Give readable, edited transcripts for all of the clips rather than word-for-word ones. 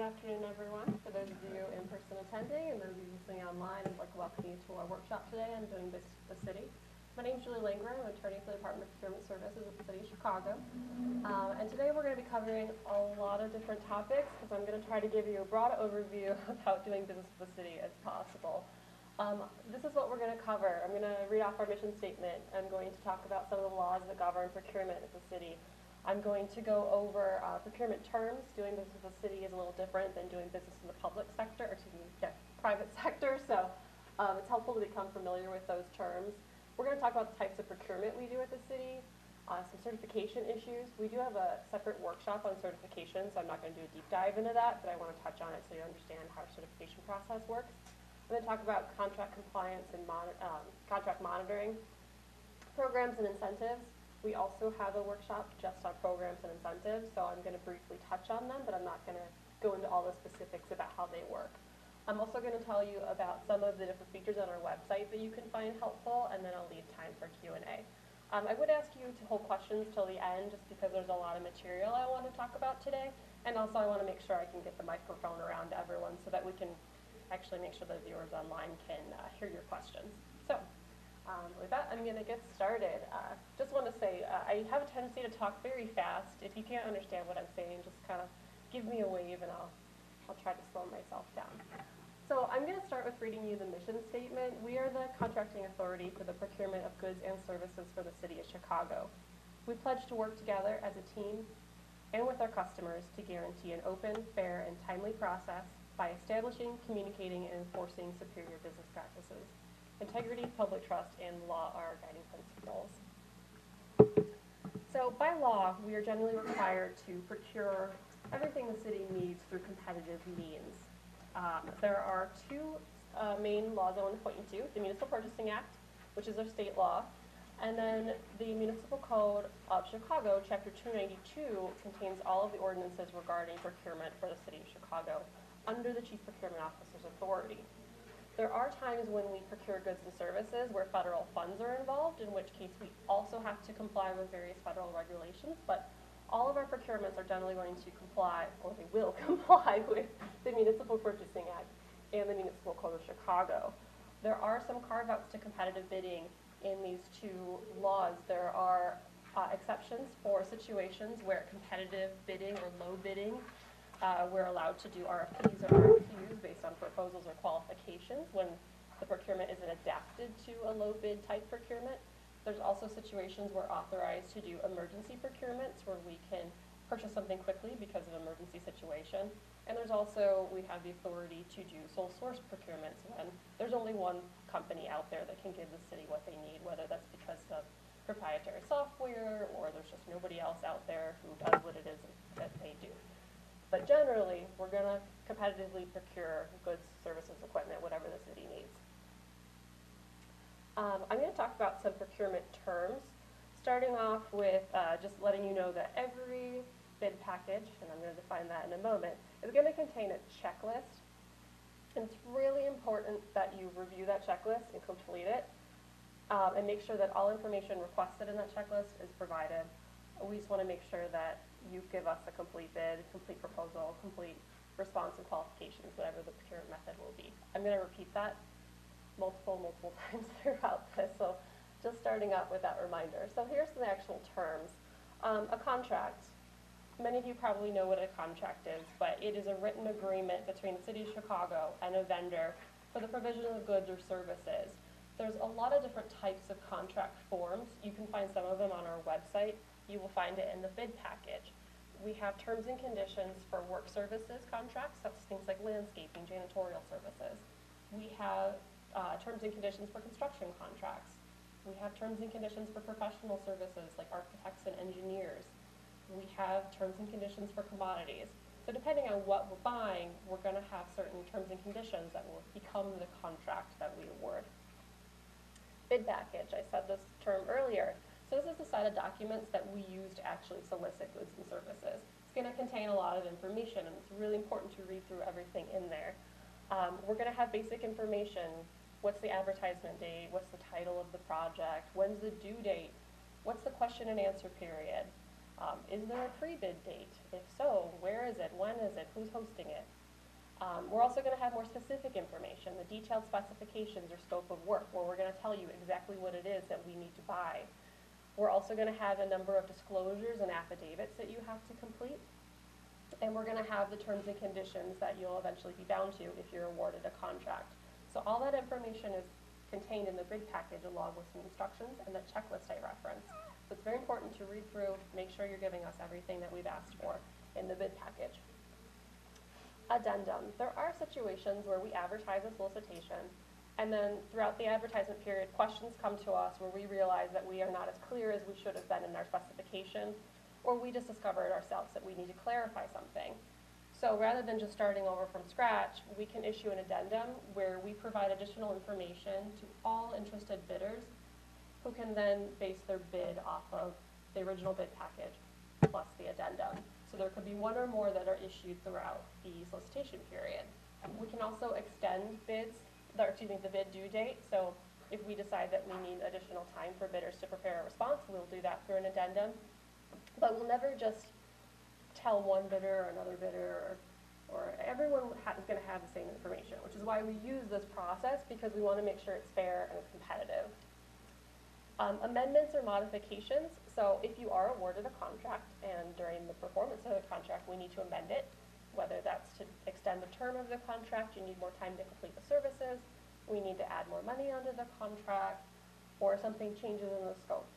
afternoon, everyone. For those of you in person attending and those of you listening online, I'd like to welcome you to our workshop today on doing business with the city. My name is Julie Langer. I'm an attorney for the Department of Procurement Services at the City of Chicago. And today we're going to be covering a lot of different topics because I'm going to try to give you a broad overview of how doing business with the city is possible. This is what we're going to cover. I'm going to read off our mission statement. I'm going to talk about some of the laws that govern procurement at the city. I'm going to go over procurement terms. Doing business with the city is a little different than doing business in the public sector, or excuse me, private sector. So it's helpful to become familiar with those terms. We're going to talk about the types of procurement we do at the city, some certification issues. We do have a separate workshop on certification, so I'm not going to do a deep dive into that, but I want to touch on it so you understand how our certification process works. I'm going to talk about contract compliance and contract monitoring, programs and incentives. We also have a workshop just on programs and incentives, so I'm going to briefly touch on them, but I'm not going to go into all the specifics about how they work. I'm also going to tell you about some of the different features on our website that you can find helpful, and then I'll leave time for Q&A. I would ask you to hold questions till the end, just because there's a lot of material I want to talk about today, and also I want to make sure I can get the microphone around to everyone so that we can actually make sure the viewers online can hear your questions. So. With that, I'm going to get started. Just want to say, I have a tendency to talk very fast. If you can't understand what I'm saying, just kind of give me a wave and I'll try to slow myself down. So I'm going to start with reading you the mission statement. We are the contracting authority for the procurement of goods and services for the City of Chicago. We pledge to work together as a team and with our customers to guarantee an open, fair, and timely process by establishing, communicating, and enforcing superior business practices. Integrity, public trust, and law are our guiding principles. So by law, we are generally required to procure everything the city needs through competitive means. There are two main laws I want to point you to: the Municipal Purchasing Act, which is our state law, and then the Municipal Code of Chicago, Chapter 292, contains all of the ordinances regarding procurement for the City of Chicago under the Chief Procurement Officer's authority. There are times when we procure goods and services where federal funds are involved, in which case we also have to comply with various federal regulations, but all of our procurements are generally going to comply, or they will comply, with the Municipal Purchasing Act and the Municipal Code of Chicago. There are some carve-outs to competitive bidding in these two laws. There are exceptions for situations where competitive bidding or low bidding we're allowed to do RFPs or RFQs based on proposals or qualifications when the procurement isn't adapted to a low bid type procurement. There's also situations we're authorized to do emergency procurements where we can purchase something quickly because of an emergency situation. And there's also, we have the authority to do sole source procurements when there's only one company out there that can give the city what they need, whether that's because of proprietary software or there's just nobody else out there who does what it is that they do. But generally, we're going to competitively procure goods, services, equipment, whatever the city needs. I'm going to talk about some procurement terms, starting off with just letting you know that every bid package, and I'm going to define that in a moment, is going to contain a checklist. And it's really important that you review that checklist and complete it, and make sure that all information requested in that checklist is provided. We just want to make sure that you give us a complete bid, complete proposal, complete response and qualifications, whatever the procurement method will be. I'm going to repeat that multiple times throughout this, so just starting out with that reminder. So here's the actual terms. A contract. Many of you probably know what a contract is, but it is a written agreement between the City of Chicago and a vendor for the provision of goods or services. There's a lot of different types of contract forms. You can find some of them on our website. You will find it in the bid package. We have terms and conditions for work services contracts, that's things like landscaping, janitorial services. We have terms and conditions for construction contracts. We have terms and conditions for professional services like architects and engineers. We have terms and conditions for commodities. So depending on what we're buying, we're going to have certain terms and conditions that will become the contract that we award. Bid package, I said this term earlier. So this is the set of documents that we use to actually solicit goods and services. It's going to contain a lot of information, and it's really important to read through everything in there. We're going to have basic information. What's the advertisement date? What's the title of the project? When's the due date? What's the question and answer period? Is there a pre-bid date? If so, where is it? When is it? Who's hosting it? We're also going to have more specific information, the detailed specifications or scope of work, where we're going to tell you exactly what it is that we need to buy. We're also going to have a number of disclosures and affidavits that you have to complete. And we're going to have the terms and conditions that you'll eventually be bound to if you're awarded a contract. So all that information is contained in the bid package along with some instructions and the checklist I referenced. So it's very important to read through, make sure you're giving us everything that we've asked for in the bid package. Addendum. There are situations where we advertise a solicitation, and then throughout the advertisement period, questions come to us where we realize that we are not as clear as we should have been in our specification, or we just discovered ourselves that we need to clarify something. So rather than just starting over from scratch, we can issue an addendum where we provide additional information to all interested bidders who can then base their bid off of the original bid package plus the addendum. So there could be one or more that are issued throughout the solicitation period. We can also extend the bid due date. So if we decide that we need additional time for bidders to prepare a response, we'll do that through an addendum. But we'll never just tell one bidder or another bidder, or everyone is going to have the same information, which is why we use this process, because we want to make sure it's fair and it's competitive. Amendments or modifications. So if you are awarded a contract and during the performance of the contract we need to amend it, whether that's to extend the term of the contract, you need more time to complete the services, we need to add more money onto the contract, or something changes in the scope,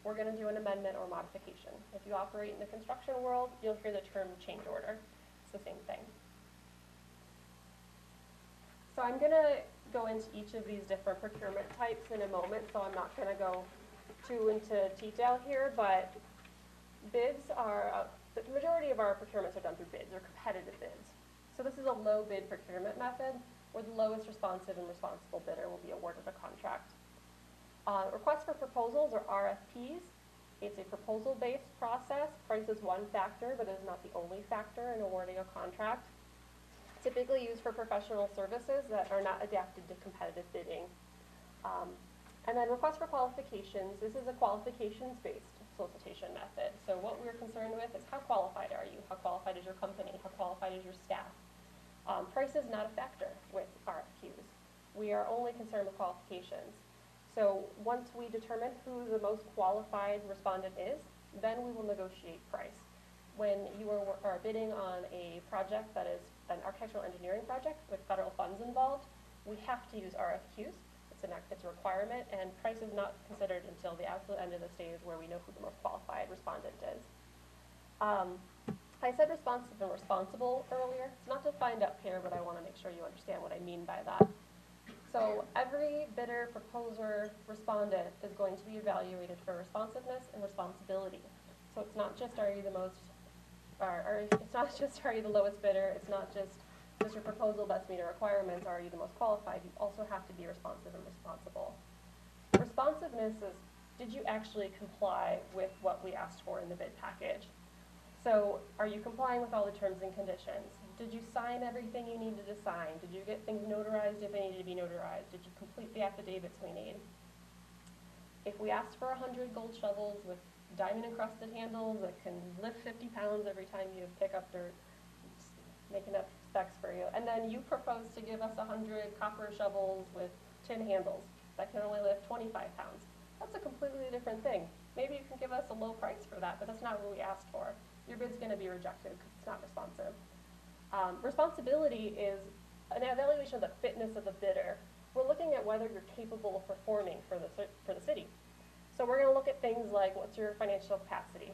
we're going to do an amendment or modification. If you operate in the construction world, you'll hear the term change order. It's the same thing. So I'm going to go into each of these different procurement types in a moment, so I'm not going to go too into detail here, but bids are, the majority of our procurements are done through bids, or competitive bids. So this is a low bid procurement method where the lowest responsive and responsible bidder will be awarded a contract. Requests for proposals, or RFPs. It's a proposal-based process. Price is one factor, but it is not the only factor in awarding a contract. Typically used for professional services that are not adapted to competitive bidding. And then request for qualifications. This is a qualifications-based solicitation method. So what we're concerned with is how qualified are you? How qualified is your company? How qualified is your staff? Price is not a factor with RFQs. We are only concerned with qualifications. So once we determine who the most qualified respondent is, then we will negotiate price. When you are bidding on a project that is an architectural engineering project with federal funds involved, we have to use RFQs. It's a requirement, and price is not considered until the absolute end of the stage where we know who the most qualified respondent is. I said responsive and responsible earlier. It's not defined up here, but I want to make sure you understand what I mean by that. So every bidder, proposer, respondent is going to be evaluated for responsiveness and responsibility. So it's not just are you the most, or it's not just are you the lowest bidder. It's not just does your proposal best meet our requirements? Are you the most qualified? You also have to be responsive and responsible. Responsiveness is, did you actually comply with what we asked for in the bid package? So are you complying with all the terms and conditions? Did you sign everything you needed to sign? Did you get things notarized if they needed to be notarized? Did you complete the affidavits we need? If we asked for 100 gold shovels with diamond encrusted handles that can lift 50 pounds every time you pick up dirt, just making up specs for you, and then you propose to give us 100 copper shovels with tin handles that can only lift 25 pounds, that's a completely different thing. Maybe you can give us a low price for that, but that's not what we asked for. Your bid's going to be rejected because it's not responsive. Responsibility is an evaluation of the fitness of the bidder. We're looking at whether you're capable of performing for the city. So we're going to look at things like, what's your financial capacity?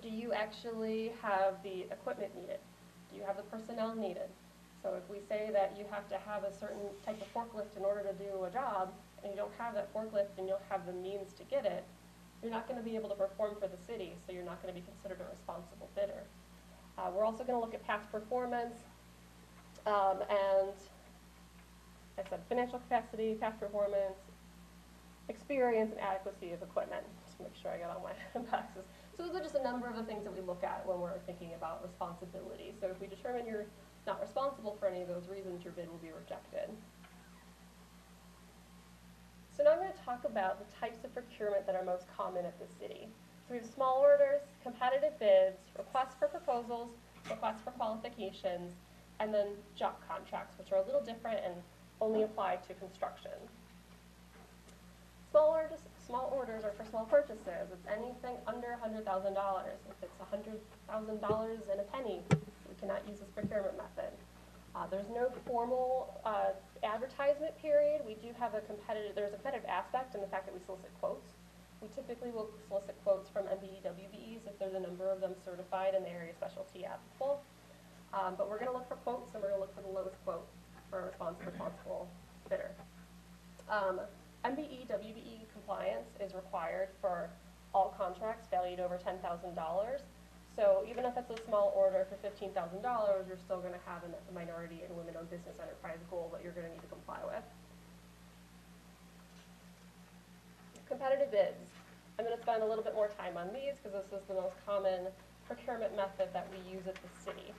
Do you actually have the equipment needed? Do you have the personnel needed? So if we say that you have to have a certain type of forklift in order to do a job, and you don't have that forklift and you don't have the means to get it, you're not going to be able to perform for the city, so you're not going to be considered a responsible bidder. We're also going to look at past performance, and I said financial capacity, past performance, experience, and adequacy of equipment. Just make sure I got all my boxes. So those are just a number of the things that we look at when we're thinking about responsibility. So if we determine you're not responsible for any of those reasons, your bid will be rejected. So now I'm going to talk about the types of procurement that are most common at the city. So So we have small orders, competitive bids, requests for proposals, requests for qualifications, and then job contracts, which are a little different and only apply to construction. Small orders are for small purchases. It's anything under $100,000. If it's $100,000 and a penny, we cannot use this procurement method. There's no formal advertisement period. We do have there's a competitive aspect in the fact that we solicit quotes. We typically will solicit quotes from MBE, WBEs if there's a number of them certified in the area specialty applicable. But we're going to look for quotes, and we're going to look for the lowest quote for a responsible bidder. MBE, WBE compliance is required for all contracts valued over $10,000. So even if it's a small order for $15,000, you're still going to have a minority and women-owned business enterprise goal that you're going to need to comply with. Competitive bids. I'm going to spend a little bit more time on these because this is the most common procurement method that we use at the city.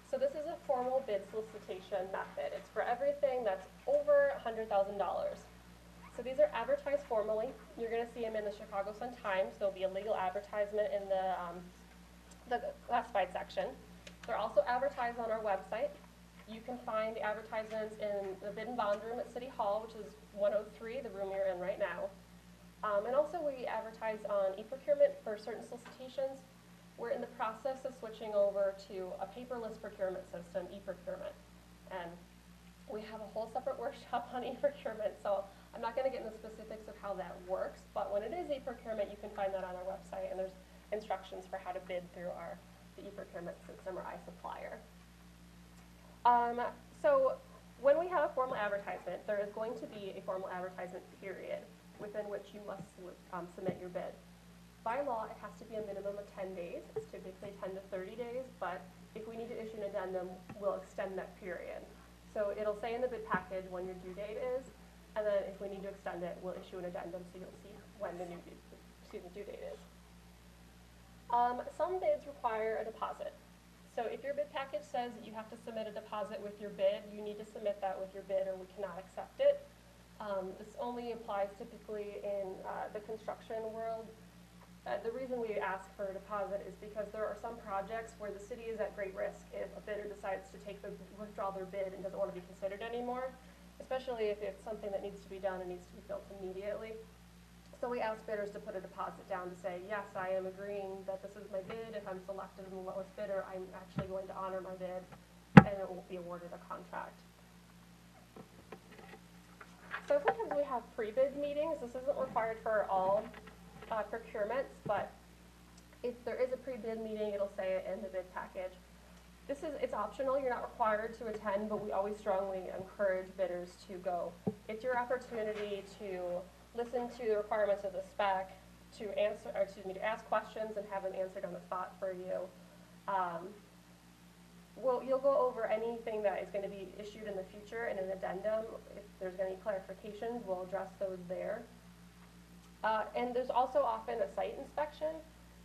So this is a formal bid solicitation method. It's for everything that's over $100,000. So these are advertised formally. You're going to see them in the Chicago Sun-Times. There'll be a legal advertisement in the classified section. They're also advertised on our website. You can find the advertisements in the bid and bond room at City Hall, which is 103, the room you're in right now. And also we advertise on e-procurement for certain solicitations. We're in the process of switching over to a paperless procurement system, e-procurement. And we have a whole separate workshop on e-procurement, so I'm not going to get into the specifics of how that works, but when it is e-procurement, you can find that on our website, and there's instructions for how to bid through the e-procurement system or iSupplier. So when we have a formal advertisement, there is going to be a formal advertisement period within which you must submit your bid. By law, it has to be a minimum of 10 days. It's typically 10 to 30 days, but if we need to issue an addendum, we'll extend that period. So it'll say in the bid package when your due date is, and then if we need to extend it, we'll issue an addendum so you'll see when the due date is. Some bids require a deposit. So if your bid package says that you have to submit a deposit with your bid, you need to submit that with your bid or we cannot accept it. This only applies typically in the construction world. The reason we ask for a deposit is because there are some projects where the city is at great risk if a bidder decides to withdraw their bid and doesn't want to be considered anymore, especially if it's something that needs to be done and needs to be built immediately. So we ask bidders to put a deposit down to say, yes, I am agreeing that this is my bid. If I'm selected as the lowest bidder, I'm actually going to honor my bid and it will be awarded a contract. So sometimes we have pre-bid meetings. This isn't required for all procurements, but if there is a pre-bid meeting, it'll say it in the bid package. It's optional, you're not required to attend, but we always strongly encourage bidders to go. It's your opportunity to listen to the requirements of the spec, to ask questions and have them answered on the spot for you. You'll go over anything that is going to be issued in the future in an addendum. If there's any clarifications, we'll address those there. And there's also often a site inspection.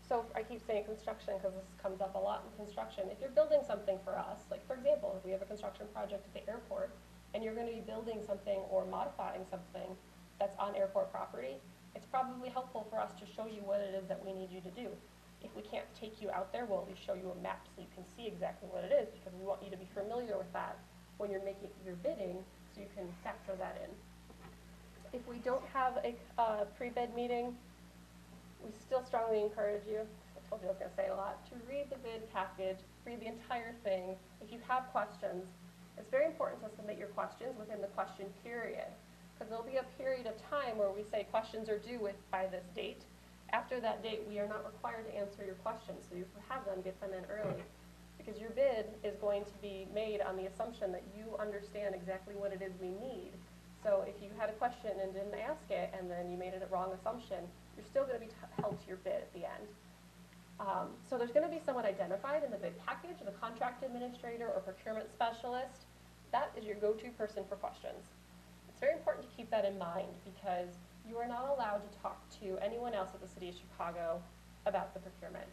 So I keep saying construction because this comes up a lot in construction. If you're building something for us, like for example, if we have a construction project at the airport and you're going to be building something or modifying something that's on airport property, it's probably helpful for us to show you what it is that we need you to do. If we can't take you out there, we'll at least show you a map so you can see exactly what it is because we want you to be familiar with that when you're making your bidding so you can factor that in. If we don't have a pre-bid meeting, we still strongly encourage you, I told you I was going to say a lot, to read the bid package, read the entire thing. If you have questions, it's very important to submit your questions within the question period, because there'll be a period of time where we say questions are due by this date. After that date, we are not required to answer your questions, so if you have them, get them in early, because your bid is going to be made on the assumption that you understand exactly what it is we need. So if you had a question and didn't ask it, and then you made it a wrong assumption, you're still going to be held to your bid at the end. So there's going to be someone identified in the bid package, the contract administrator or procurement specialist. That is your go-to person for questions. It's very important to keep that in mind because you are not allowed to talk to anyone else at the City of Chicago about the procurement.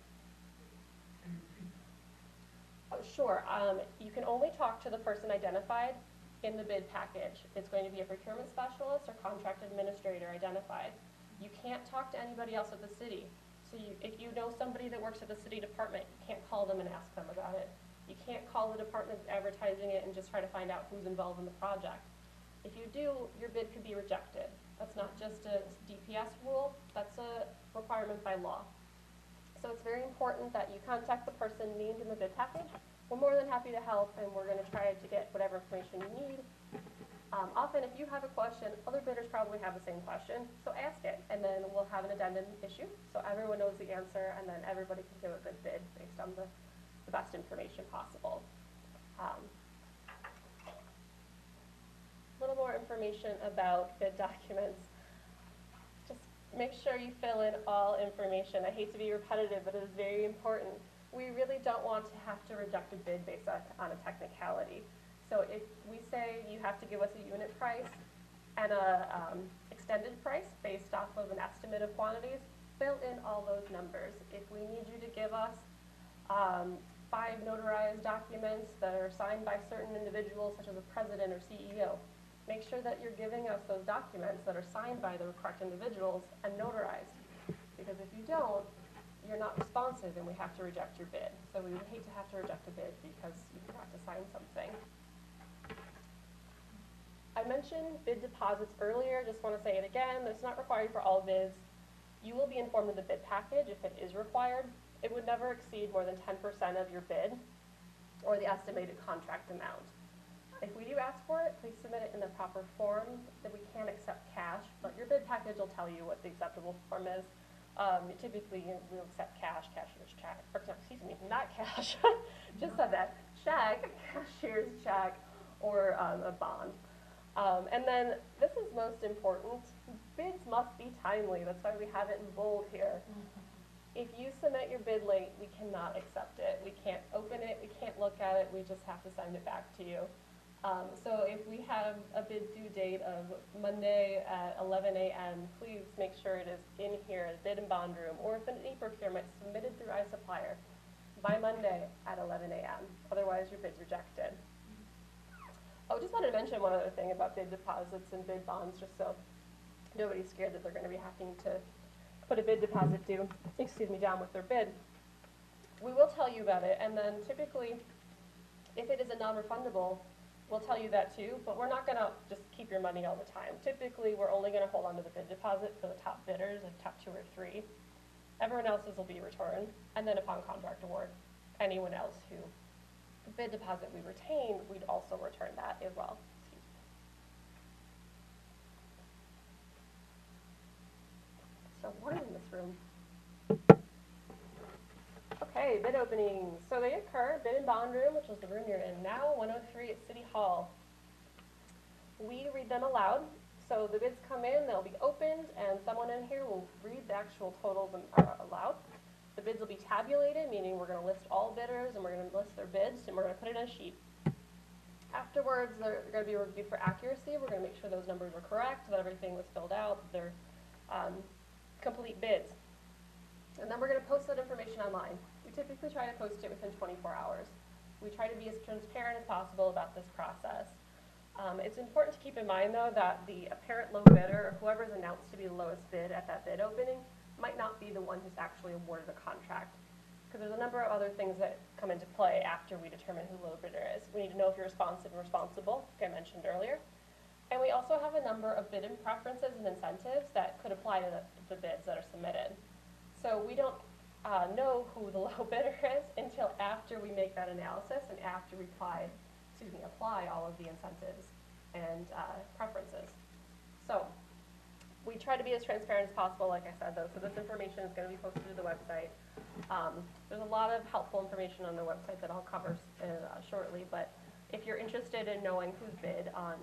Sure, you can only talk to the person identified in the bid package. It's going to be a procurement specialist or contract administrator identified. You can't talk to anybody else at the city. So if you know somebody that works at the city department, you can't call them and ask them about it. You can't call the department advertising it and just try to find out who's involved in the project. If you do, your bid could be rejected. That's not just a DPS rule, that's a requirement by law. So it's very important that you contact the person named in the bid package. We're more than happy to help, and we're going to try to get whatever information you need. Often, if you have a question, other bidders probably have the same question, so ask it, and then we'll have an addendum issue, so everyone knows the answer, and then everybody can give a good bid based on the best information possible. A little more information about bid documents. Just make sure you fill in all information. I hate to be repetitive, but it is very important. We really don't want to have to reject a bid based on a technicality. So if we say you have to give us a unit price and a extended price based off of an estimate of quantities, fill in all those numbers. If we need you to give us 5 notarized documents that are signed by certain individuals, such as a president or CEO, make sure that you're giving us those documents that are signed by the correct individuals and notarized. Because if you don't, you're not responsive and we have to reject your bid. So we would hate to have to reject a bid because you forgot to sign something. I mentioned bid deposits earlier, just want to say it again, it's not required for all bids. You will be informed of the bid package if it is required. It would never exceed more than 10% of your bid or the estimated contract amount. If we do ask for it, please submit it in the proper form. That we can accept cash, but your bid package will tell you what the acceptable form is. Typically, we'll accept cash, cashier's check, or excuse me, not cash, just said that, check, cashier's check, or a bond. And then, this is most important, bids must be timely. That's why we have it in bold here. If you submit your bid late, we cannot accept it. We can't open it, we can't look at it, we just have to send it back to you. So if we have a bid due date of Monday at 11 a.m., please make sure it is in here at bid and bond room, or if any procurement submitted through iSupplier by Monday at 11 a.m. Otherwise, your bid's rejected. I just wanted to mention one other thing about bid deposits and bid bonds, just so nobody's scared that they're going to be having to put a bid deposit down with their bid. We will tell you about it, and then typically, if it is a non-refundable, we'll tell you that too, but we're not going to just keep your money all the time. Typically, we're only going to hold on to the bid deposit for the top bidders, like top 2 or 3. Everyone else's will be returned, and then upon contract award, anyone else who the bid deposit we retained, we'd also return that as well. Excuse me. So warm in this room. Okay, bid openings. So they occur, bid and bond room, which is the room you're in now, 103 at City Hall. We read them aloud. So the bids come in, they'll be opened, and someone in here will read the actual totals aloud. The bids will be tabulated, meaning we're going to list all bidders and we're going to list their bids and we're going to put it on a sheet. Afterwards, they're going to be reviewed for accuracy. We're going to make sure those numbers were correct, that everything was filled out, that they're complete bids. And then we're going to post that information online. We typically try to post it within 24 hours. We try to be as transparent as possible about this process. It's important to keep in mind, though, that the apparent low bidder, or whoever is announced to be the lowest bid at that bid opening, might not be the one who's actually awarded a contract. Because there's a number of other things that come into play after we determine who the low bidder is. We need to know if you're responsive and responsible, like I mentioned earlier. And we also have a number of bid preferences and incentives that could apply to the bids that are submitted. So we don't know who the low bidder is until after we make that analysis and after we apply all of the incentives and preferences. So we try to be as transparent as possible, like I said, though, so this information is going to be posted to the website. There's a lot of helpful information on the website that I'll cover shortly, but if you're interested in knowing who's bid on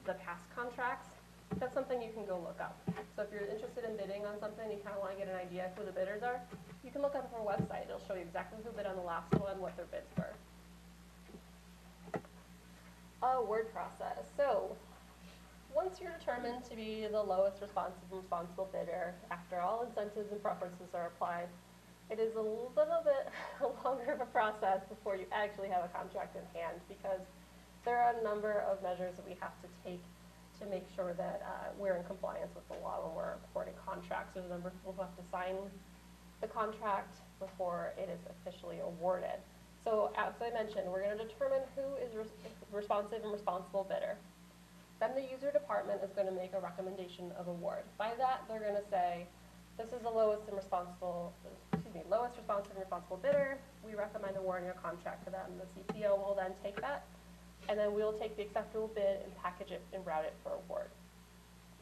the past contracts, that's something you can go look up. So if you're interested in bidding on something, you kind of want to get an idea of who the bidders are, you can look up our website. It'll show you exactly who bid on the last one, what their bids were. Award process. So once you're determined to be the lowest responsible bidder, after all incentives and preferences are applied, it is a little bit longer of a process before you actually have a contract in hand, because there are a number of measures that we have to take to make sure that we're in compliance with the law when we're awarding contracts. There's a number of people who have to sign the contract before it is officially awarded. So as I mentioned, we're going to determine who is responsive and responsible bidder. Then the user department is going to make a recommendation of award. By that, they're going to say, this is the lowest responsive and responsible bidder. We recommend awarding a contract to them. The CPO will then take that, and then we'll take the acceptable bid and package it and route it for award.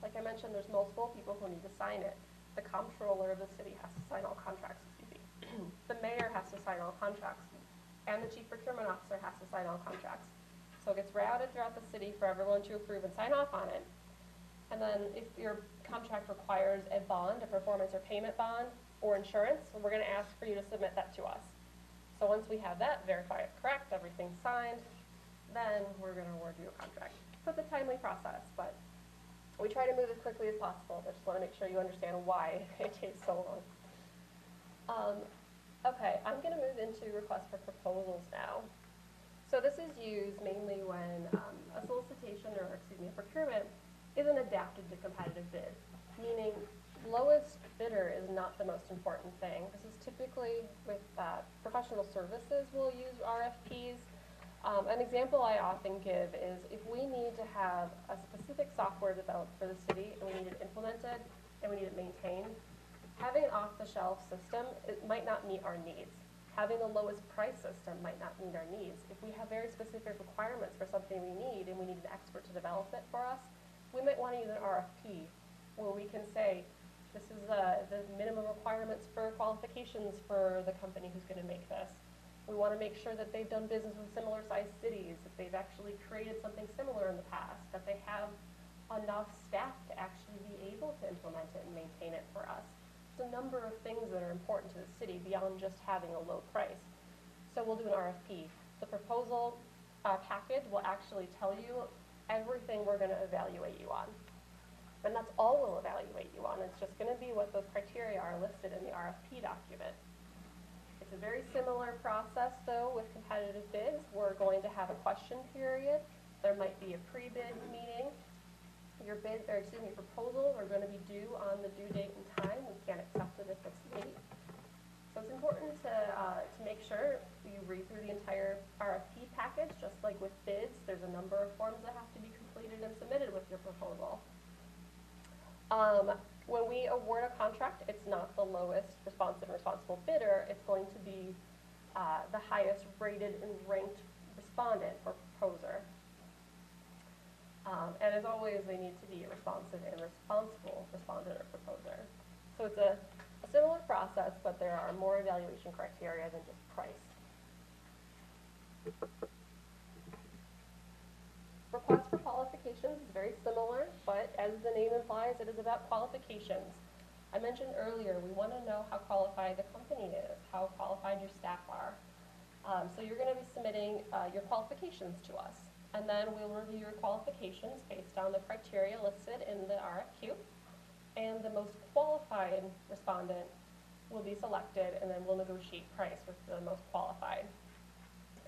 Like I mentioned, there's multiple people who need to sign it. The comptroller of the city has to sign all contracts, the mayor has to sign all contracts, and the chief procurement officer has to sign all contracts. So it gets routed throughout the city for everyone to approve and sign off on it. And then if your contract requires a bond, a performance or payment bond, or insurance, we're going to ask for you to submit that to us. So once we have that, verify it's correct, everything's signed, then we're going to award you a contract. So it's a timely process, but we try to move as quickly as possible. I just want to make sure you understand why it takes so long. Okay, I'm going to move into requests for proposals now. So this is used mainly when a solicitation or, a procurement isn't adapted to competitive bid, meaning lowest bidder is not the most important thing. This is typically with professional services we'll use RFPs. An example I often give is if we need to have a specific software developed for the city and we need it implemented and we need it maintained, having an off-the-shelf system, it might not meet our needs. Having the lowest price system might not meet our needs. If we have very specific requirements for something we need and we need an expert to develop it for us, we might want to use an RFP where we can say, this is the minimum requirements for qualifications for the company who's going to make this. We want to make sure that they've done business with similar sized cities, that they've actually created something similar in the past, that they have enough staff to actually be able to implement it and maintain it for us. There's a number of things that are important to the city beyond just having a low price. So we'll do an RFP. The proposal package will actually tell you everything we're going to evaluate you on. And that's all we'll evaluate you on. It's just going to be what those criteria are listed in the RFP document. It's a very similar process, though, with competitive bids. We're going to have a question period. There might be a pre-bid meeting. Your proposals are going to be due on the due date and time. We can't accept it if it's late. So it's important to make sure you read through the entire RFP package. Just like with bids, there's a number of forms that have to be completed and submitted with your proposal. When we award a contract, it's not the lowest responsive and responsible bidder. It's going to be the highest rated and ranked respondent or proposer. And as always, they need to be a responsive and responsible respondent or proposer. So it's a similar process, but there are more evaluation criteria than just price. Request for qualifications is very similar, but as the name implies, it is about qualifications. I mentioned earlier, we want to know how qualified the company is, how qualified your staff are. So you're going to be submitting your qualifications to us. And then we'll review your qualifications based on the criteria listed in the RFQ. And the most qualified respondent will be selected, and then we'll negotiate price with the most qualified.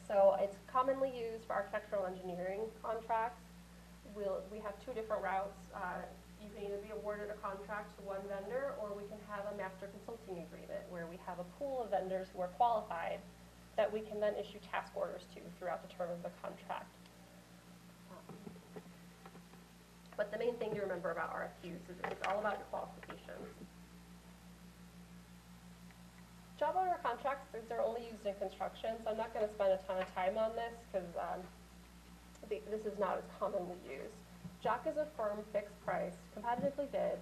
So it's commonly used for architectural engineering contracts. We have two different routes. You can either be awarded a contract to one vendor, or we can have a master consulting agreement where we have a pool of vendors who are qualified that we can then issue task orders to throughout the term of the contract. But the main thing to remember about RFQs is it's all about your qualifications. Job order contracts, they're only used in construction, so I'm not going to spend a ton of time on this because this is not as commonly used. JOC is a firm, fixed price, competitively bid,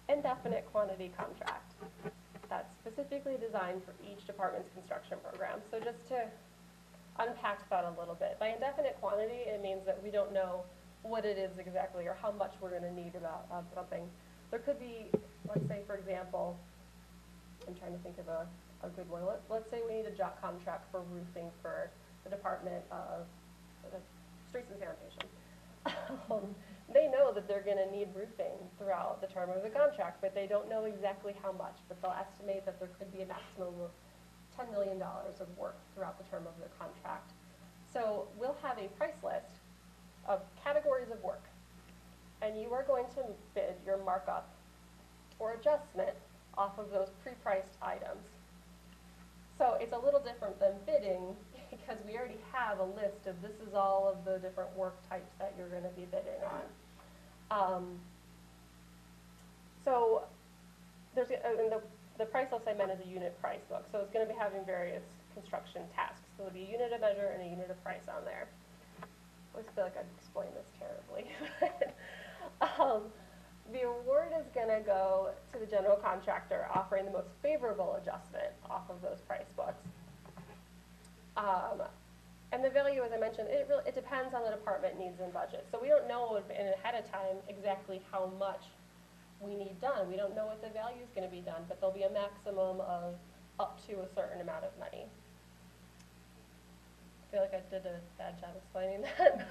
indefinite quantity contract that's specifically designed for each department's construction program. So just to unpack that a little bit, by indefinite quantity, it means that we don't know what it is exactly or how much we're going to need about something. There could be, let's say, for example, I'm trying to think of a good one. Let's say we need a JOC contract for roofing for the Department of Streets and Sanitation. They know that they're going to need roofing throughout the term of the contract, but they don't know exactly how much, but they'll estimate that there could be a maximum of $10 million of work throughout the term of the contract. So we'll have a price list of categories of work, and you are going to bid your markup or adjustment off of those pre-priced items. So it's a little different than bidding because we already have a list of this is all of the different work types that you're going to be bidding on. So there's, and the price list I meant is a unit price book. So it's going to be having various construction tasks. So there'll be a unit of measure and a unit of price on there. I always feel like I've explained this terribly. The award is going to go to the general contractor offering the most favorable adjustment off of those price books. And the value, as I mentioned, it depends on the department needs and budget. So we don't know ahead of time exactly how much we need done. We don't know what the value is going to be done, but there'll be a maximum of up to a certain amount of money. I feel like I did a bad job explaining that,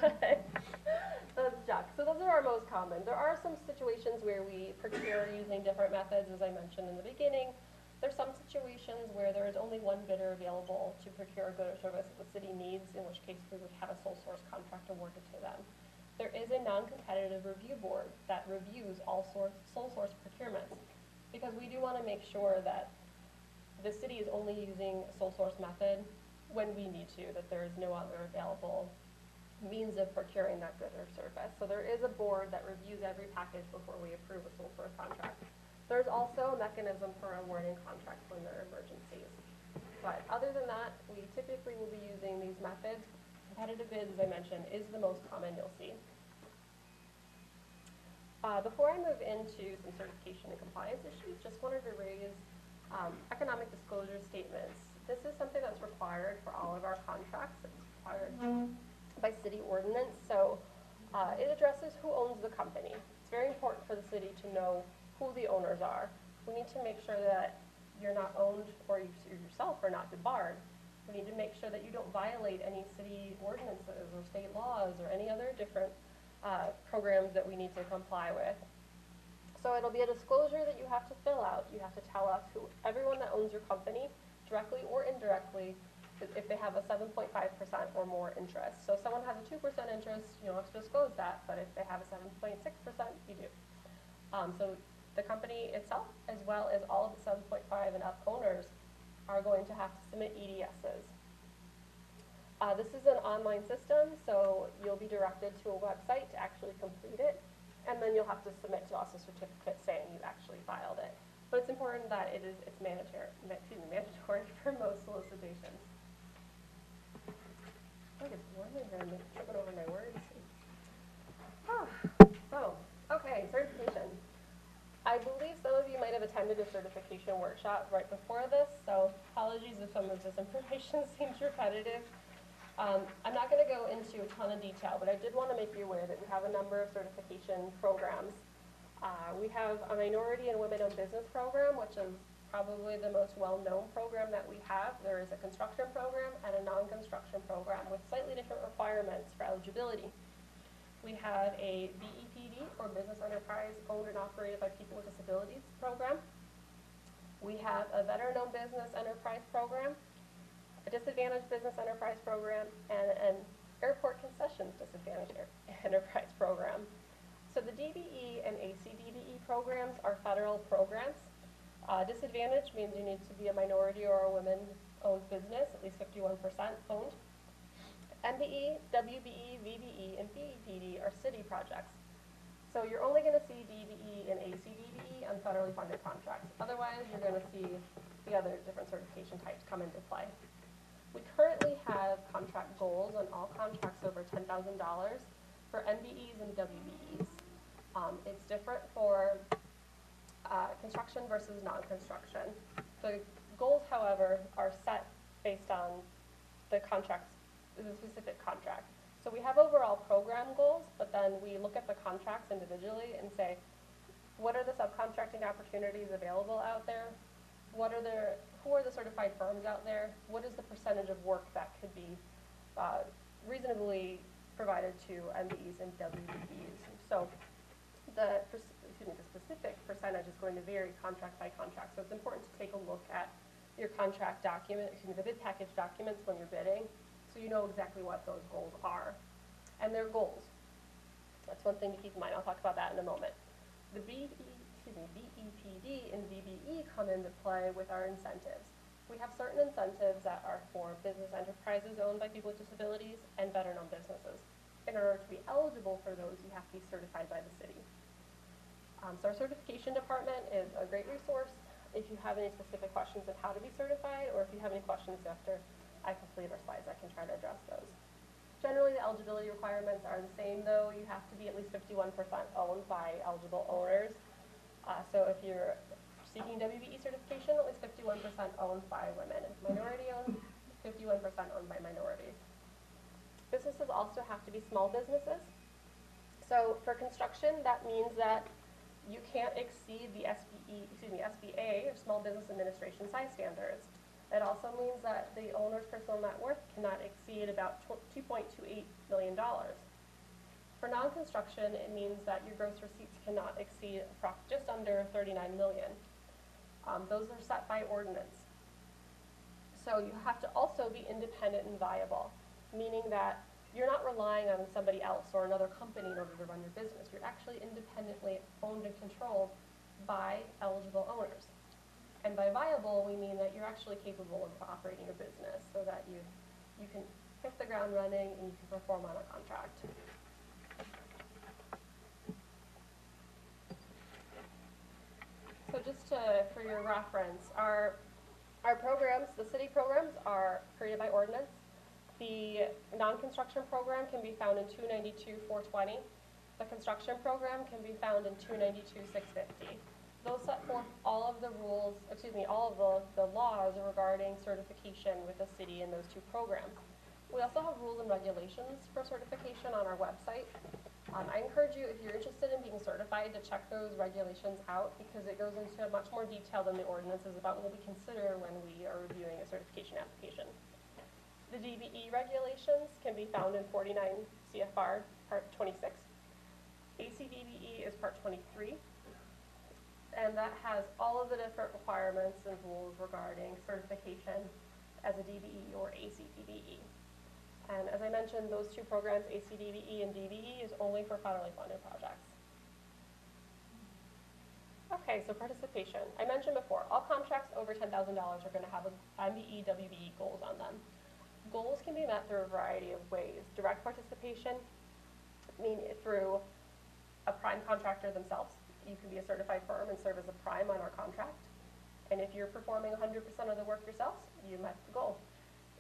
but that's Jack. So those are our most common. There are some situations where we procure using different methods, as I mentioned in the beginning. There's some situations where there is only one bidder available to procure a good or service that the city needs, in which case we would have a sole source contract awarded to them. There is a non-competitive review board that reviews all sole source procurements, because we do want to make sure that the city is only using a sole source method when we need to, that there is no other available means of procuring that good or service. So there is a board that reviews every package before we approve a sole source contract. There's also a mechanism for awarding contracts when there are emergencies. But other than that, we typically will be using these methods. Competitive bids, as I mentioned, is the most common you'll see. Before I move into some certification and compliance issues, just wanted to raise economic disclosure statements. This is something that's required for all of our contracts. It's required by city ordinance. So it addresses who owns the company. It's very important for the city to know who the owners are. We need to make sure that you're not owned or you yourself are not debarred. We need to make sure that you don't violate any city ordinances or state laws or any other different programs that we need to comply with. So it'll be a disclosure that you have to fill out. You have to tell us who everyone that owns your company, directly or indirectly, if they have a 7.5% or more interest. So if someone has a 2% interest, you don't have to disclose that, but if they have a 7.6%, you do. So the company itself, as well as all of the 7.5 and up owners, are going to have to submit EDSs. This is an online system, so you'll be directed to a website to actually complete it, and then you'll have to submit to us a certificate saying you actually filed it. But it's important that it's mandatory for most solicitations. I think it's morning, I'm tripping over my words. So, okay, certification. I believe some of you might have attended a certification workshop right before this, so apologies if some of this information seems repetitive. I'm not going to go into a ton of detail, but I did want to make you aware that we have a number of certification programs. We have a minority and women-owned business program, which is probably the most well-known program that we have. There is a construction program and a non-construction program with slightly different requirements for eligibility. We have a BEPD, or Business Enterprise Owned and Operated by People with Disabilities program. We have a Veteran-Owned Business Enterprise program, a Disadvantaged Business Enterprise program, and an Airport Concessions Disadvantaged Enterprise program. So the DBE and ACDBE programs are federal programs. Disadvantaged means you need to be a minority or a women-owned business, at least 51% owned. MBE, WBE, VBE, and BEPD are city projects. So you're only going to see DBE and ACDBE on federally funded contracts. Otherwise, you're going to see the other different certification types come into play. We currently have contract goals on all contracts over $10,000 for MBEs and WBEs. It's different for construction versus non-construction. The goals, however, are set based on the specific contract. So we have overall program goals, but then we look at the contracts individually and say, what are the subcontracting opportunities available out there? Who are the certified firms out there? What is the percentage of work that could be reasonably provided to MBEs and WBEs? So the specific percentage is going to vary contract by contract. So it's important to take a look at your contract document, the bid package documents when you're bidding, so you know exactly what those goals are. And they're goals. That's one thing to keep in mind. I'll talk about that in a moment. The BEPD and WBE come into play with our incentives. We have certain incentives that are for business enterprises owned by people with disabilities and better-known businesses. In order to be eligible for those, you have to be certified by the city. So our certification department is a great resource if you have any specific questions of how to be certified, or if you have any questions after I complete our slides, I can try to address those. Generally, the eligibility requirements are the same, though. You have to be at least 51% owned by eligible owners. So if you're seeking WBE certification, at least 51% owned by women. If minority owned, 51% owned by minorities. Businesses also have to be small businesses. So for construction, that means that you can't exceed the SBA, or Small Business Administration size standards. It also means that the owner's personal net worth cannot exceed about $2.28 million. For non-construction, it means that your gross receipts cannot exceed just under $39 million. Those are set by ordinance. So you have to also be independent and viable, meaning that you're not relying on somebody else or another company in order to run your business. You're actually independently owned and controlled by eligible owners. And by viable, we mean that you're actually capable of operating a business so that you can hit the ground running and you can perform on a contract. So just for your reference, our programs, the city programs, are created by ordinance. The non-construction program can be found in 292-420. The construction program can be found in 292-650. Those set forth all of the rules, all of the laws regarding certification with the city in those two programs. We also have rules and regulations for certification on our website. I encourage you, if you're interested in being certified, to check those regulations out, because it goes into much more detail than the ordinances about what we consider when we are reviewing a certification application. The WBE regulations can be found in 49 CFR Part 26. ACDBE is Part 23. And that has all of the different requirements and rules regarding certification as a DBE or ACDBE. And as I mentioned, those two programs, ACDBE and DBE, is only for federally funded projects. Okay, so participation. I mentioned before, all contracts over $10,000 are going to have MBE, WBE goals on them. Goals can be met through a variety of ways. Direct participation, meaning through a prime contractor themselves. You can be a certified firm and serve as a prime on our contract. And if you're performing 100% of the work yourselves, you met the goal.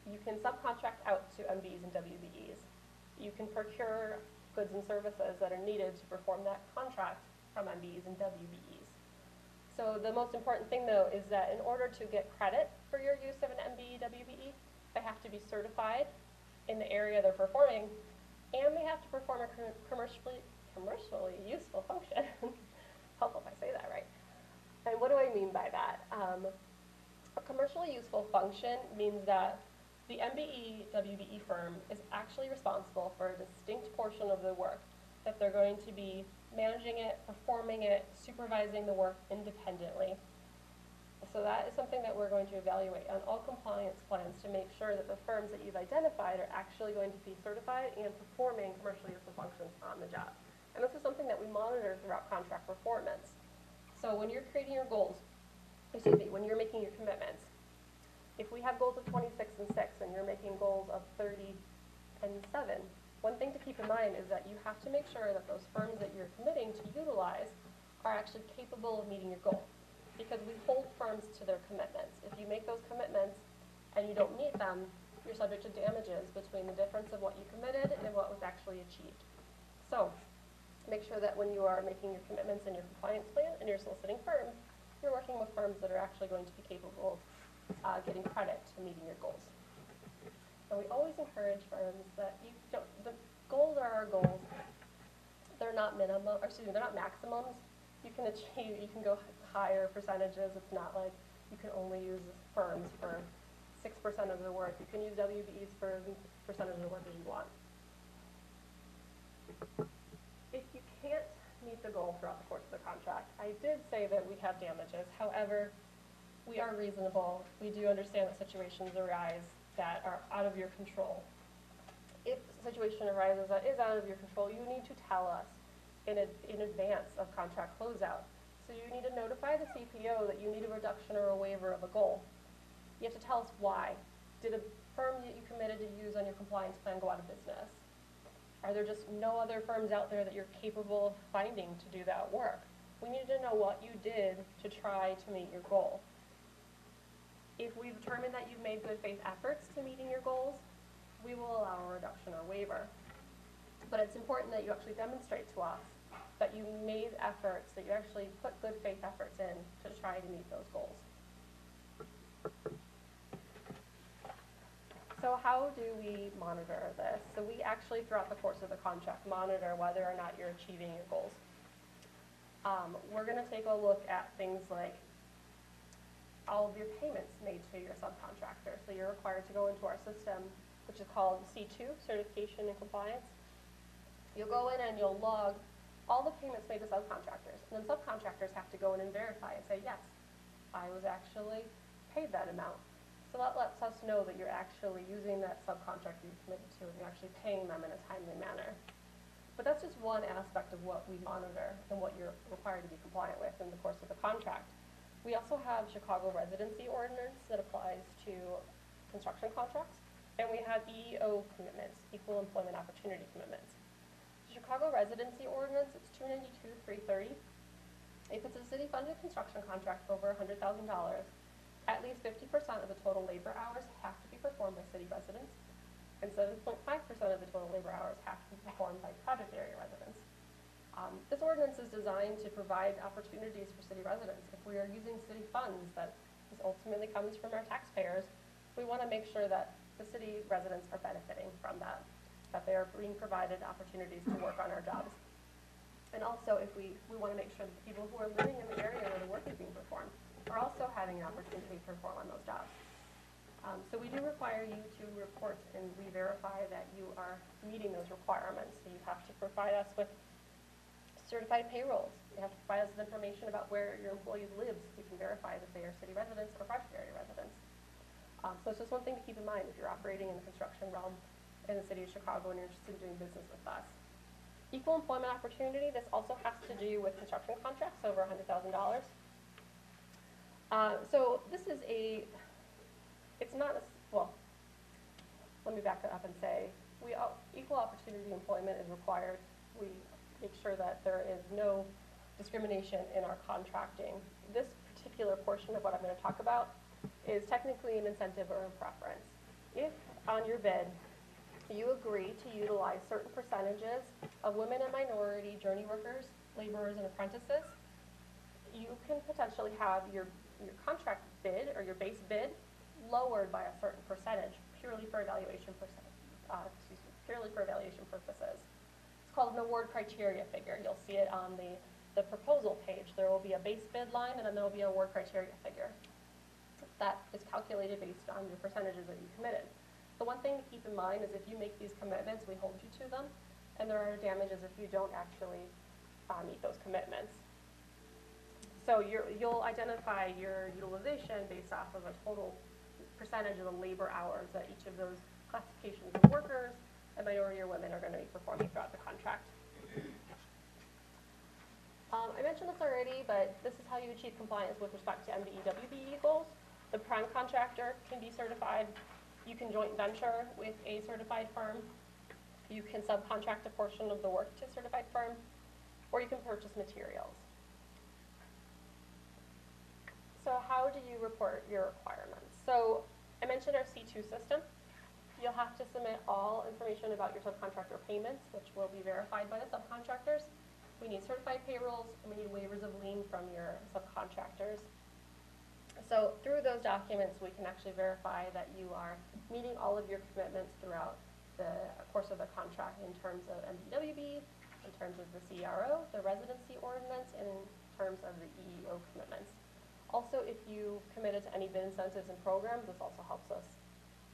You can subcontract out to MBEs and WBEs. You can procure goods and services that are needed to perform that contract from MBEs and WBEs. So the most important thing, though, is that in order to get credit for your use of an MBE, WBE, they have to be certified in the area they're performing, and they have to perform a commercially useful function. Helpful if I say that right. And what do I mean by that? A commercially useful function means that the MBE, WBE firm is actually responsible for a distinct portion of the work, that they're going to be managing it, performing it, supervising the work independently. So that is something that we're going to evaluate on all compliance plans to make sure that the firms that you've identified are actually going to be certified and performing commercially useful functions on the job. And this is something that we monitor throughout contract performance. So when you're creating your goals, when you're making your commitments, if we have goals of 26 and 6 and you're making goals of 30 and 7, one thing to keep in mind is that you have to make sure that those firms that you're committing to utilize are actually capable of meeting your goal, because we hold firms to their commitments. If you make those commitments and you don't meet them, you're subject to damages between the difference of what you committed and what was actually achieved. So make sure that when you are making your commitments in your compliance plan and you're soliciting firms, you're working with firms that are actually going to be capable of getting credit to meeting your goals. And we always encourage firms that the goals are our goals. They're not they're not maximums. You can achieve, you can go higher percentages. It's not like you can only use firms for 6% of the work. You can use WBEs for as percentage of the work as you want. If you can't meet the goal throughout the course of the contract, I did say that we have damages. However, we are reasonable. We do understand that situations arise that are out of your control. If a situation arises that is out of your control, you need to tell us in advance of contract closeout So you need to notify the CPO that you need a reduction or a waiver of a goal. You have to tell us why. Did a firm that you committed to use on your compliance plan go out of business? Are there just no other firms out there that you're capable of finding to do that work? We need to know what you did to try to meet your goal. If we determine that you've made good faith efforts to meeting your goals, we will allow a reduction or waiver. But it's important that you actually demonstrate to us that you made efforts, that you actually put good faith efforts in to try to meet those goals. So how do we monitor this? So we actually, throughout the course of the contract, monitor whether or not you're achieving your goals. We're going to take a look at things like all of your payments made to your subcontractor. So you're required to go into our system, which is called C2, Certification and Compliance. You'll go in and you'll log all the payments made to subcontractors. And then subcontractors have to go in and verify and say, yes, I was actually paid that amount. So that lets us know that you're actually using that subcontractor you committed to and you're actually paying them in a timely manner. But that's just one aspect of what we monitor and what you're required to be compliant with in the course of the contract. We also have Chicago residency ordinance that applies to construction contracts, and we have EEO commitments, equal employment opportunity commitments. The Chicago residency ordinance, it's 292-330. If it's a city-funded construction contract for over $100,000, at least 50% of the total labor hours have to be performed by city residents, and 7.5% of the total labor hours have to be performed by project area residents. This ordinance is designed to provide opportunities for city residents. If we are using city funds that this ultimately comes from our taxpayers, we want to make sure that the city residents are benefiting from that they are being provided opportunities to work on our jobs. And also, if we want to make sure that the people who are living in the area where the work is being performed are also having an opportunity to perform on those jobs. So we do require you to report and re-verify that you are meeting those requirements. So you have to provide us with certified payrolls. You have to provide us with information about where your employees live so we can verify that they are city residents or project area residents. So it's just one thing to keep in mind if you're operating in the construction realm in the city of Chicago and you're interested in doing business with us. Equal employment opportunity, this also has to do with construction contracts over $100,000. So this is it's not well, let me back it up and say, equal opportunity employment is required. We make sure that there is no discrimination in our contracting. This particular portion of what I'm going to talk about is technically an incentive or a preference. If on your bid you agree to utilize certain percentages of women and minority journey workers, laborers, and apprentices, you can potentially have your contract bid or your base bid lowered by a certain percentage purely for evaluation purposes. It's called an award criteria figure. You'll see it on the proposal page. There will be a base bid line and then there will be an award criteria figure. That is calculated based on your percentages that you committed. The one thing to keep in mind is if you make these commitments, we hold you to them, and there are damages if you don't actually meet those commitments. So you'll identify your utilization based off of a total percentage of the labor hours that each of those classifications of workers and minority or women are going to be performing throughout the contract. I mentioned this already, but this is how you achieve compliance with respect to MBE WBE goals. The prime contractor can be certified. You can joint venture with a certified firm. You can subcontract a portion of the work to a certified firm, or you can purchase materials. So how do you report your requirements? So I mentioned our C2 system. You'll have to submit all information about your subcontractor payments, which will be verified by the subcontractors. We need certified payrolls, and we need waivers of lien from your subcontractors. So through those documents, we can actually verify that you are meeting all of your commitments throughout the course of the contract in terms of MBWB, in terms of the CRO, the residency ordinance, and in terms of the EEO commitments. Also, if you committed to any bid incentives and programs, this also helps us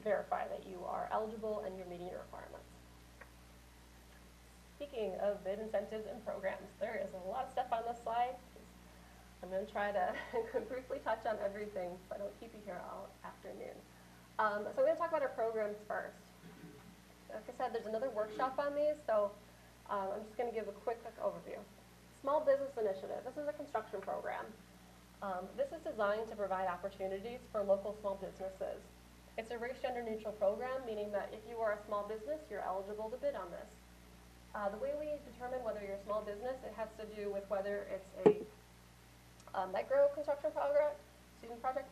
verify that you are eligible and you're meeting your requirements. Speaking of bid incentives and programs, there is a lot of stuff on this slide. I'm going to try to briefly touch on everything so I don't keep you here all afternoon. So we're going to talk about our programs first. Like I said, there's another workshop on these, so I'm just going to give a quick overview. Small Business Initiative. This is a construction program. This is designed to provide opportunities for local small businesses. It's a race gender neutral program, meaning that if you are a small business, you're eligible to bid on this. The way we determine whether you're a small business, it has to do with whether it's a micro construction project,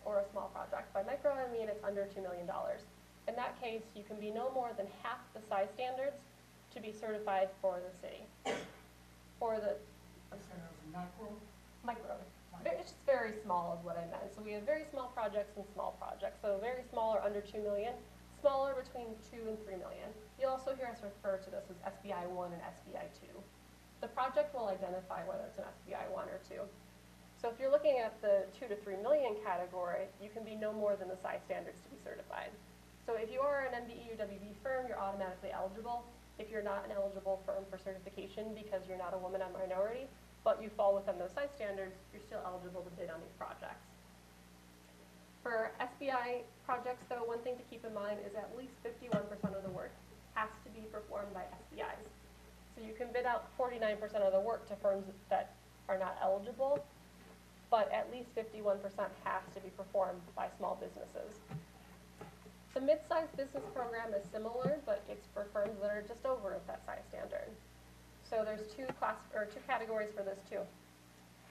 or a small project. By micro, I mean it's under $2 million. In that case, you can be no more than half the size standards to be certified for the city. For the micro. It's just very small is what I meant. So we have very small projects and small projects. So very small or under 2 million, smaller between 2 and 3 million. You'll also hear us refer to this as SBI 1 and SBI 2. The project will identify whether it's an SBI 1 or 2. So if you're looking at the 2 to 3 million category, you can be no more than the size standards to be certified. So if you are an MBE or WBE firm, you're automatically eligible. If you're not an eligible firm for certification because you're not a woman or minority, but you fall within those size standards, you're still eligible to bid on these projects. For SBI projects, though, one thing to keep in mind is at least 51% of the work has to be performed by SBIs. So you can bid out 49% of the work to firms that are not eligible, but at least 51% has to be performed by small businesses. The mid-sized business program is similar, but it's for firms that are just over that size standard. So there's two categories for this too.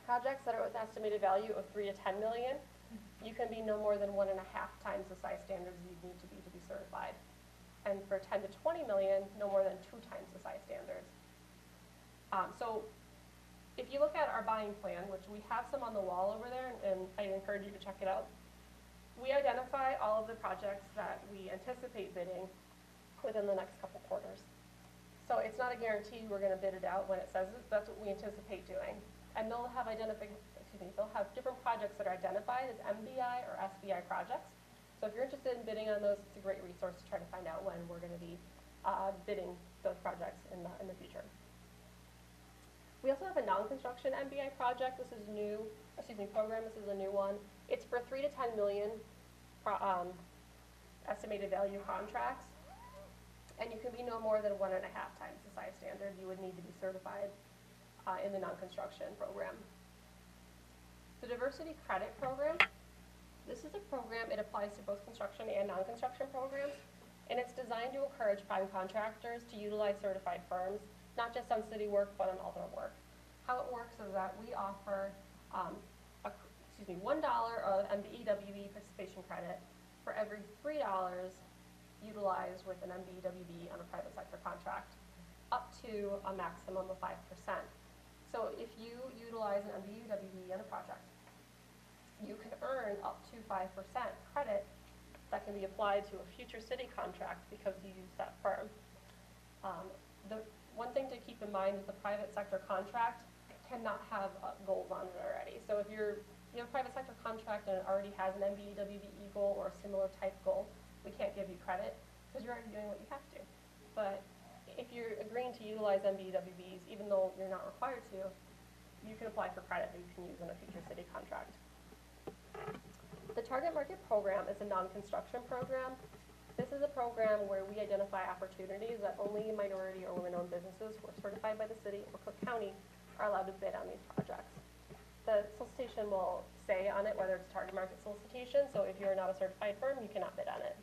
Projects that are with estimated value of 3 to 10 million, you can be no more than 1.5 times the size standards you need to be certified. And for 10 to 20 million, no more than 2 times the size standards. So if you look at our buying plan, which we have some on the wall over there, and I encourage you to check it out, we identify all of the projects that we anticipate bidding within the next couple quarters. So it's not a guarantee we're going to bid it out when it says it. That's what we anticipate doing. And they'll have they'll have different projects that are identified as MBI or SBI projects. So if you're interested in bidding on those, it's a great resource to try to find out when we're going to be bidding those projects in the future. We also have a non-construction MBI project. This is program. This is a new one. It's for 3 to 10 million estimated value contracts. And you can be no more than 1.5 times the size standard you would need to be certified in the non-construction program. The diversity credit program. This is a program, it applies to both construction and non-construction programs, and it's designed to encourage prime contractors to utilize certified firms, not just on city work, but on other work. How it works is that we offer $1 of MBE WBE participation credit for every $3 utilized with an MBE WBE on a private sector contract, up to a maximum of 5%. So if you utilize an MBE WBE on a project, you can earn up to 5% credit that can be applied to a future city contract because you use that firm. The one thing to keep in mind is the private sector contract cannot have goals on it already. So if you have a private sector contract and it already has an MBE WBE goal or a similar type goal, we can't give you credit because you're already doing what you have to. But if you're agreeing to utilize MBE WBEs, even though you're not required to, you can apply for credit that you can use in a future city contract. The Target Market Program is a non-construction program. This is a program where we identify opportunities that only minority or women-owned businesses who are certified by the city or Cook County are allowed to bid on these projects. The solicitation will say on it whether it's a target market solicitation, so if you're not a certified firm, you cannot bid on it.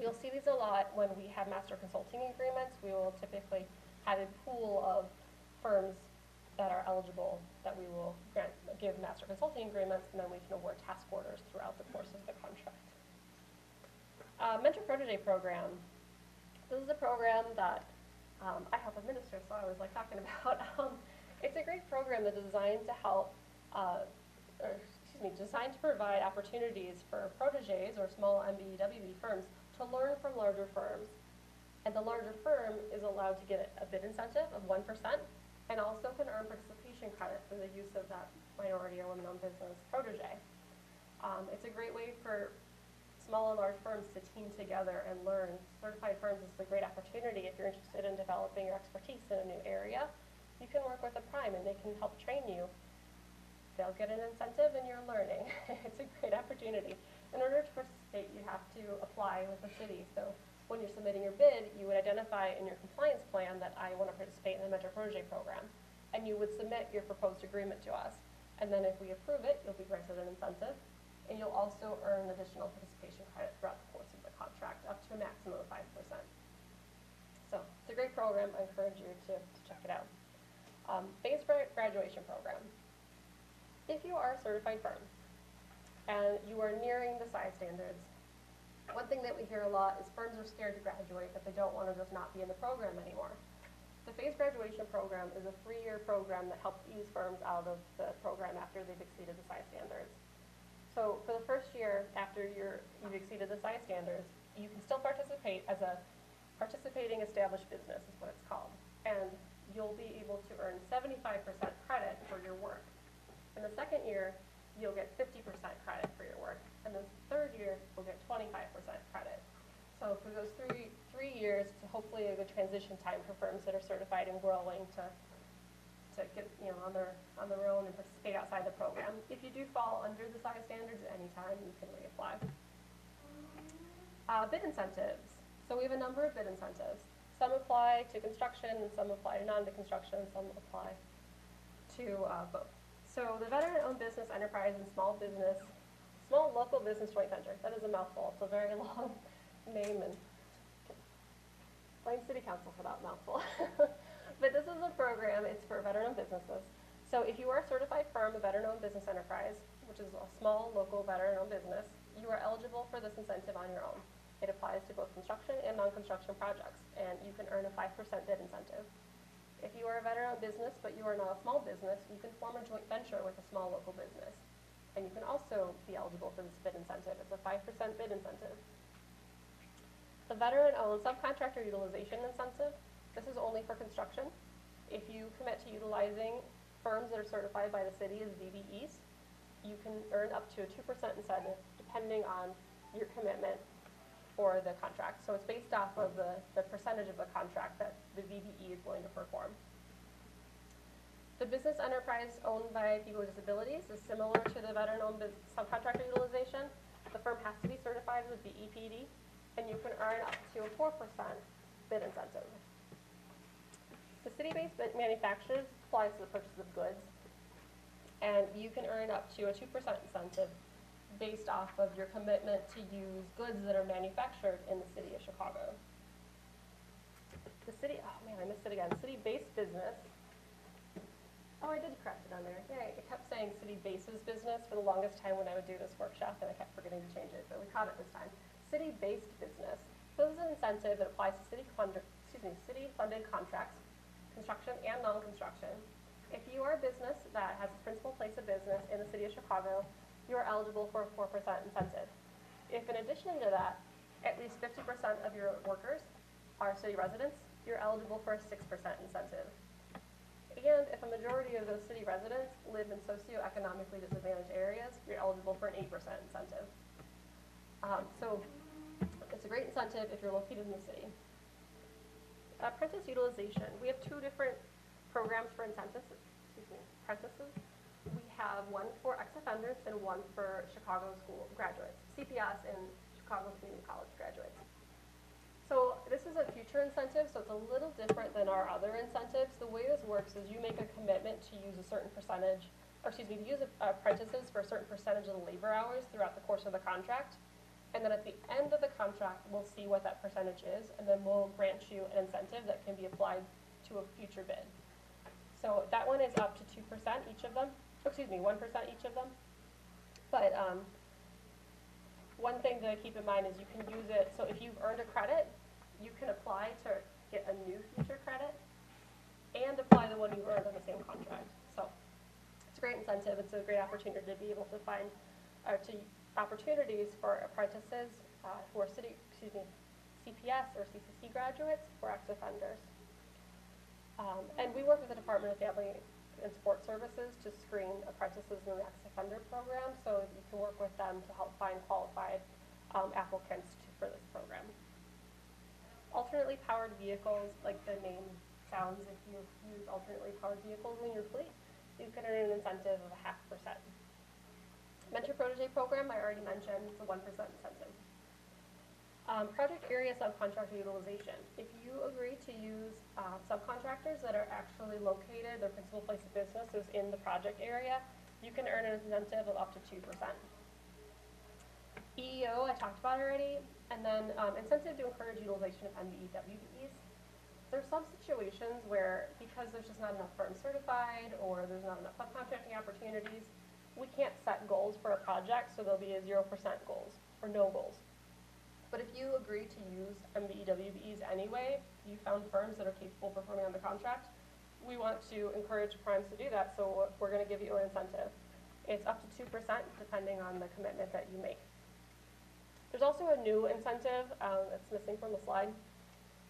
You'll see these a lot when we have master consulting agreements. We will typically have a pool of firms that are eligible that we will give master consulting agreements, and then we can award task orders throughout the course of the contract. Mentor Protege Program. This is a program that I help administer, so I was like talking about. It's a great program that's designed to help, designed to provide opportunities for proteges or small MBE WBE firms to learn from larger firms. And the larger firm is allowed to get a bid incentive of 1% and also can earn participation credit for the use of that minority or women-owned business protege. It's a great way for small and large firms to team together and learn. Certified firms is a great opportunity if you're interested in developing your expertise in a new area. You can work with a prime and they can help train you. They'll get an incentive and you're learning. It's a great opportunity. In order to participate, you have to apply with the city. So when you're submitting your bid, you would identify in your compliance plan that I want to participate in the Mentor Protege program. and you would submit your proposed agreement to us. And then if we approve it, you'll be granted an incentive, and you'll also earn additional participation credit throughout the course of the contract, up to a maximum of 5%. So it's a great program. I encourage you to check it out. Phased graduation program. If you are a certified firm and you are nearing the size standards, one thing that we hear a lot is firms are scared to graduate, but they don't want to just not be in the program anymore. The phased graduation program is a 3-year program that helps ease firms out of the program after they've exceeded the size standards. So for the first year after you've exceeded the size standards, you can still participate as a participating established business is what it's called. And you'll be able to earn 75% credit for your work. In the second year, you'll get 50% credit for your work. And the third year, you'll get 25% credit. So for those three years, it's hopefully a good transition time for firms that are certified and growing to get on their own and participate outside the program. If you do fall under the size standards at any time, you can reapply. Bid incentives. So we have a number of bid incentives. Some apply to construction, and some apply to non-construction, and some apply to both. So the veteran-owned business enterprise and small local business joint venture. That is a mouthful. It's a very long name, and blame City Council for that mouthful. But this is a program. It's for veteran-owned businesses. So if you are a certified firm, a veteran-owned business enterprise, which is a small local veteran-owned business, you are eligible for this incentive on your own. It applies to both construction and non-construction projects, and you can earn a 5% bid incentive. If you are a veteran-owned business, but you are not a small business, you can form a joint venture with a small local business. And you can also be eligible for this bid incentive. It's a 5% bid incentive. The veteran-owned subcontractor utilization incentive, this is only for construction. If you commit to utilizing firms that are certified by the city as WBEs, you can earn up to a 2% incentive depending on your commitment for the contract. So it's based off of the percentage of the contract that the WBE is going to perform. The business enterprise owned by people with disabilities is similar to the veteran-owned subcontractor utilization. The firm has to be certified with BEPD, and you can earn up to a 4% bid incentive. The city-based manufacturers applies to the purchase of goods, and you can earn up to a 2% incentive based off of your commitment to use goods that are manufactured in the city of Chicago. The city, oh man, I missed it again. City-based business. Oh, I did correct it on there. Yay, it kept saying city-bases business for the longest time when I would do this workshop, and I kept forgetting to change it, but we caught it this time. City-based business. So this is an incentive that applies to city-funded contracts, construction and non-construction. If you are a business that has its principal place of business in the city of Chicago, you are eligible for a 4% incentive. If in addition to that, at least 50% of your workers are city residents, you're eligible for a 6% incentive. And if a majority of those city residents live in socioeconomically disadvantaged areas, you're eligible for an 8% incentive. So it's a great incentive if you're located in the city. Apprentice utilization. We have 2 different programs for apprentices. We have one for ex-offenders and one for Chicago school graduates, CPS and Chicago Community College graduates. So this is a future incentive, so it's a little different than our other incentives. The way this works is you make a commitment to use a certain percentage, to use apprentices for a certain percentage of the labor hours throughout the course of the contract. And then at the end of the contract, we'll see what that percentage is, and then we'll grant you an incentive that can be applied to a future bid. So that one is up to 2% each of them, 1% each of them. But one thing to keep in mind is you can use it, so if you've earned a credit, you can apply to get a new future credit and apply the one you earned on the same contract. So it's a great incentive. It's a great opportunity to be able to find, opportunities for apprentices who are CPS or CCC graduates for ex-offenders. And we work with the Department of Family and Support Services to screen apprentices in the ex-offender program, so you can work with them to help find qualified applicants for this program. Alternately powered vehicles, like the name sounds, if you use alternately powered vehicles in your fleet, you can earn an incentive of 0.5%. Mentor Protege program, I already mentioned, it's a 1% incentive. Project area subcontractor utilization. If you agree to use subcontractors that are actually located, their principal place of business is in the project area, you can earn an incentive of up to 2%. EEO, I talked about already, and then incentive to encourage utilization of MBE WBEs. There's some situations where, because there's just not enough firms certified or there's not enough subcontracting opportunities, we can't set goals for a project, so there'll be a 0% goals or no goals. But if you agree to use MBE WBEs anyway, you found firms that are capable of performing on the contract, we want to encourage primes to do that, so we're going to give you an incentive. It's up to 2% depending on the commitment that you make. There's also a new incentive that's missing from the slide,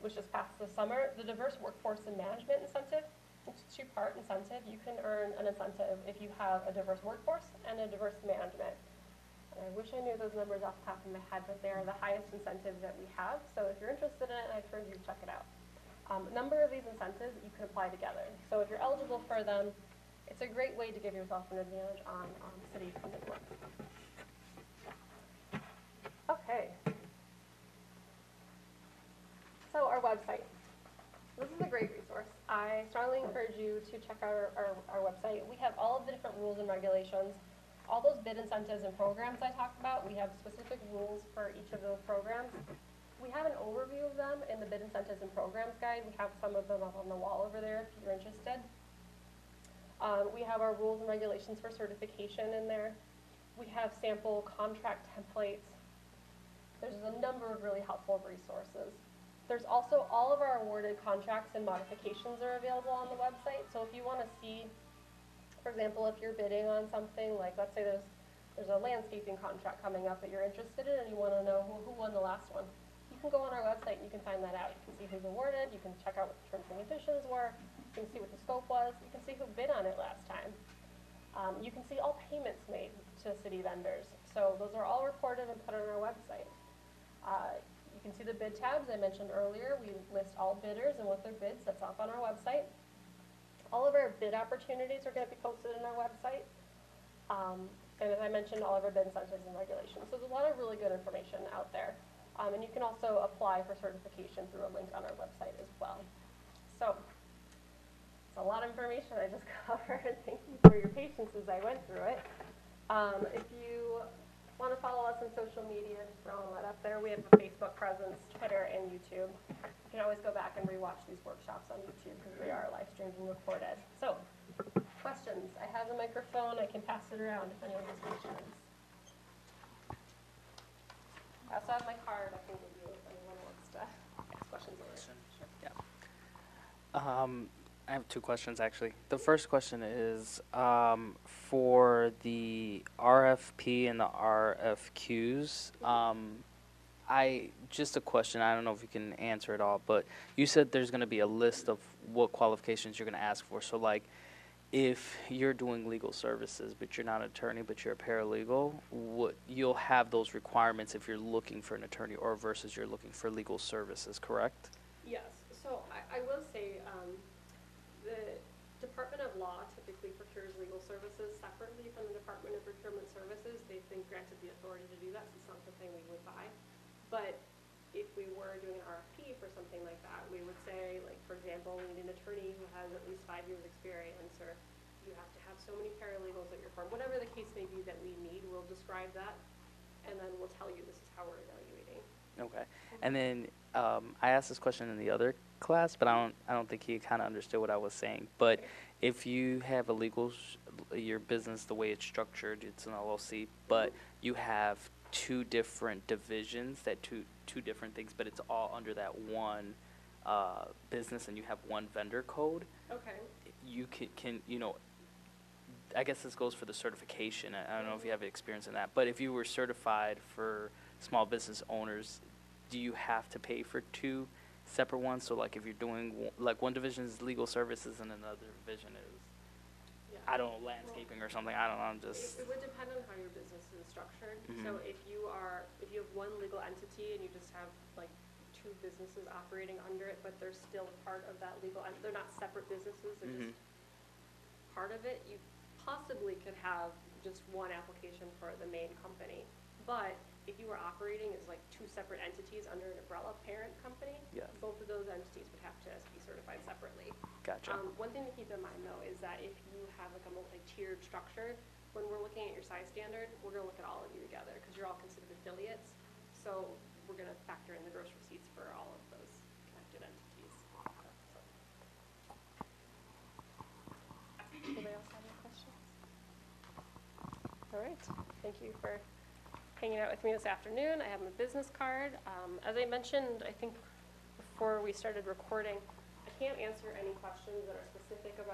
which just passed this summer, the Diverse Workforce and Management Incentive. It's a two-part incentive. You can earn an incentive if you have a diverse workforce and a diverse management. And I wish I knew those numbers off the top of my head, but they are the highest incentives that we have. So if you're interested in it, I encourage you to check it out. A number of these incentives you can apply together. So if you're eligible for them, it's a great way to give yourself an advantage on city funded work. Okay. So our website. This is a great resource. I strongly encourage you to check out our website. We have all of the different rules and regulations. All those bid incentives and programs I talked about, we have specific rules for each of those programs. We have an overview of them in the bid incentives and programs guide. We have some of them up on the wall over there if you're interested. We have our rules and regulations for certification in there. We have sample contract templates. There's a number of really helpful resources. There's also all of our awarded contracts and modifications are available on the website. So if you want to see, for example, if you're bidding on something, like let's say there's a landscaping contract coming up that you're interested in and you want to know who won the last one, you can go on our website and you can find that out. You can see who's awarded, you can check out what the terms and conditions were, you can see what the scope was, you can see who bid on it last time. You can see all payments made to city vendors. So those are all reported and put on our website. You can see the bid tabs I mentioned earlier. We list all bidders and what their bids. That's up on our website. All of our bid opportunities are going to be posted on our website. And as I mentioned, all of our bid incentives and regulations. So there's a lot of really good information out there. And you can also apply for certification through a link on our website as well. So it's a lot of information I just covered. Thank you for your patience as I went through it. If you want to follow us on social media, just throw that up there. We have a Facebook presence, Twitter, and YouTube. You can always go back and rewatch these workshops on YouTube because they are live streamed and recorded. So, questions? I have the microphone. I can pass it around if anyone has questions. I also have my card I can give you if anyone wants to ask questions later. Sure. Yeah. I have two questions, actually. The first question is for the RFP and the RFQs. Just a question. I don't know if you can answer it all, but you said there's going to be a list of what qualifications you're going to ask for. So, like, if you're doing legal services, but you're not an attorney, but you're a paralegal, you'll have those requirements if you're looking for an attorney or versus you're looking for legal services, correct? Yes. So I will say the Department of Law typically procures legal services separately from the Department of Procurement Services. They've been granted the authority to do that, so it's not something we would buy. But if we were doing an RFP for something like that, we would say, like, for example, we need an attorney who has at least 5 years experience, or you have to have so many paralegals at your firm. Whatever the case may be that we need, we'll describe that, and then we'll tell you this is how we're evaluating. Okay. And then I asked this question in the other class, but I don't think he kind of understood what I was saying. But if you have a your business, the way it's structured, it's an LLC, but you have two different divisions that two different things, but it's all under that one business, and you have one vendor code. Okay. You can I guess this goes for the certification. I don't know if you have experience in that, but if you were certified for small business owners, do you have to pay for two separate ones? So, like, if you're doing, like, one division is legal services and another division is, I don't know, landscaping or something. I don't know. I'm just. It would depend on how your business is structured. So if you have one legal entity and you just have, like, two businesses operating under it, but they're still part of that legal entity, they're not separate businesses, they're just part of it, you possibly could have just one application for the main company. But if you were operating as like two separate entities under an umbrella parent company, Yeah. both of those entities would have to be certified separately. Gotcha. One thing to keep in mind though is that if you have like a multi-tiered structure, when we're looking at your size standard, we're going to look at all of you together because you're all considered affiliates. So we're going to factor in the gross receipts for all of those connected entities. Anybody else have any questions? All right. Thank you for hanging out with me this afternoon. I have my business card. As I mentioned, I think before we started recording, I can't answer any questions that are specific about